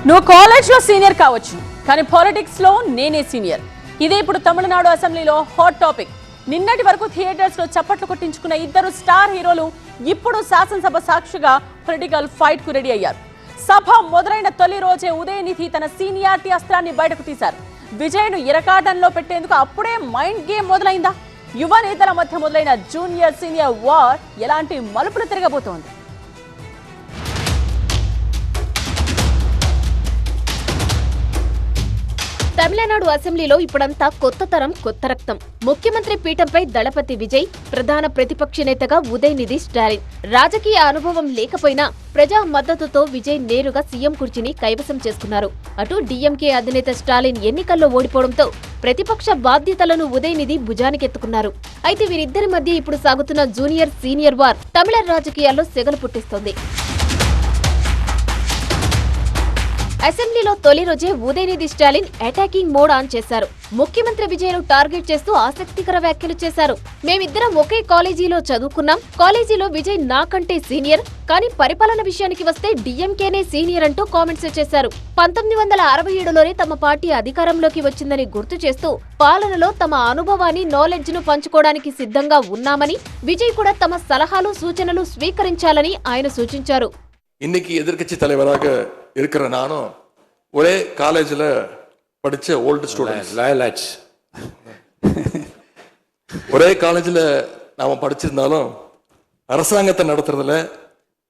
నువ్వు కాలేజ్లో సీనియర్ కావచ్చు, కానీ పాలిటిక్స్లో నేనే సీనియర్. ఇదే ఇప్పుడు తమిళనాడు అసెంబ్లీలో హాట్ టాపిక్. నిన్నటి వరకు థియేటర్స్లో చప్పట్లు కొట్టించుకున్న ఇద్దరు స్టార్ హీరోలు ఇప్పుడు శాసనసభ సాక్షిగా పొలిటికల్ ఫైట్కు రెడీ అయ్యారు. సభ మొదలైన తొలి రోజే ఉదయనిధి తన సీనియారిటీ అస్త్రాన్ని బయటకు తీశారు. విజయ్ను ఇరకాటంలో పెట్టేందుకు అప్పుడే మైండ్ గేమ్ మొదలైందా? యువ నేతల మధ్య మొదలైన జూనియర్ సీనియర్ వార్ ఎలాంటి మలుపులు తిరగబోతోంది? తమిళనాడు అసెంబ్లీలో ఇప్పుడంతా కొత్త తరం, కొత్త రక్తం. ముఖ్యమంత్రి పీఠంపై దళపతి విజయ్, ప్రధాన ప్రతిపక్ష నేతగా ఉదయనిధి స్టాలిన్. రాజకీయ అనుభవం లేకపోయినా ప్రజా మద్దతుతో విజయ్ నేరుగా సీఎం కుర్చీని కైవసం చేసుకున్నారు. అటు డీఎంకే అధినేత స్టాలిన్ ఎన్నికల్లో ఓడిపోవడంతో ప్రతిపక్ష బాధ్యతలను ఉదయనిధి భుజానికెత్తుకున్నారు. అయితే వీరిద్దరి మధ్య ఇప్పుడు సాగుతున్న జూనియర్ సీనియర్ వార్ తమిళ రాజకీయాల్లో సెగలు పుట్టిస్తోంది. అసెంబ్లీలో తొలి రోజే Udhayanidhi Stalin attacking mode on చేశారు. ముఖ్యమంత్రి విజయ్ను టార్గెట్ చేస్తూ ఆసక్తికర వ్యాఖ్యలు చేశారు. మేమిద్దరం ఒకే కాలేజీలో చదువుకున్నాం. కాలేజీలో విజయ్ నాకంటే సీనియర్, కానీ పరిపాలన విషయానికి వస్తే డీఎంకేనే సీనియర్ అంటూ కామెంట్స్ చేశారు. 1967లోనే తమ పార్టీ అధికారంలోకి వచ్చిందని గుర్తు చేస్తూ పాలనలో తమ అనుభవాన్ని, నాలెడ్జ్ ను పంచుకోవడానికి సిద్ధంగా ఉన్నామని, విజయ్ కూడా తమ సలహాలు, సూచనలు స్వీకరించాలని ఆయన సూచించారు. இன்னைக்கு எதிர்க்கட்சி தலைவராக இருக்கிற நானும் ஒரே காலேஜில் படித்த ஓல்டு ஸ்டூடெண்ட்ஸ். ஒரே காலேஜில் நாம் படிச்சிருந்தாலும் அரசாங்கத்தை நடத்துறதுல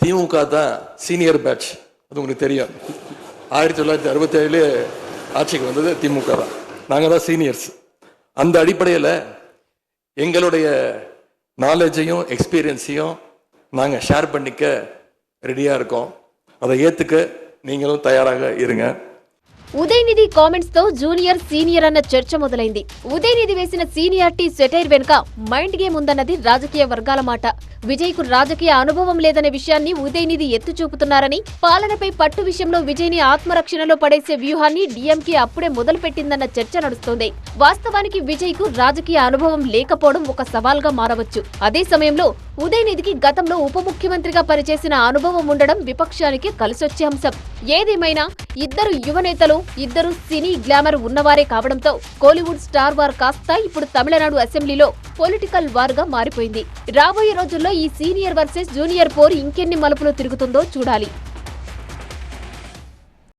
திமுக தான் சீனியர் பேட்ச். அது உங்களுக்கு தெரியும். 1967 ஆட்சிக்கு வந்தது திமுக தான். நாங்கள் தான் சீனியர்ஸ். அந்த அடிப்படையில் எங்களுடைய நாலேஜையும் எக்ஸ்பீரியன்ஸையும் நாங்கள் ஷேர் பண்ணிக்க ரெடியாக இருக்கோம். அதை ஏற்றுக்க நீங்களும் தயாராக இருங்க. ఉదయనిధి కామెంట్స్ తో జూనియర్ సీనియర్ అన్న చర్చ మొదలైంది. ఉదయనిధి వేసిన సీనియారిటీ సెటైర్ వెనుక మైండ్ గేమ్ ఉందన్నది రాజకీయ వర్గాల మాట. విజయ్ కు రాజకీయ అనుభవం లేదనే విషయాన్ని ఉదయనిధి ఎత్తు చూపుతున్నారని, పాలనపై పట్టు విషయంలో విజయ్ ని ఆత్మరక్షణలో పడేసే వ్యూహాన్ని డీఎంకే అప్పుడే మొదలుపెట్టిందన్న చర్చ నడుస్తోంది. వాస్తవానికి విజయ్ కు రాజకీయ అనుభవం లేకపోవడం ఒక సవాల్గా మారవచ్చు. అదే సమయంలో ఉదయనిధికి గతంలో ఉప ముఖ్యమంత్రిగా పనిచేసిన అనుభవం ఉండడం విపక్షానికి కలిసొచ్చే అంశం. ఏదేమైనా ఇద్దరు యువనేతలు, ఇద్దరు సినీ గ్లామర్ ఉన్నవారే కావడంతో కోలీవుడ్ స్టార్ వార్ కాస్త ఇప్పుడు తమిళనాడు అసెంబ్లీలో పొలిటికల్ వార్ గా మారిపోయింది. రాబోయే రోజుల్లో ఈ సీనియర్ వర్సెస్ జూనియర్ పోరు ఇంకెన్ని మలుపులు తిరుగుతుందో చూడాలి.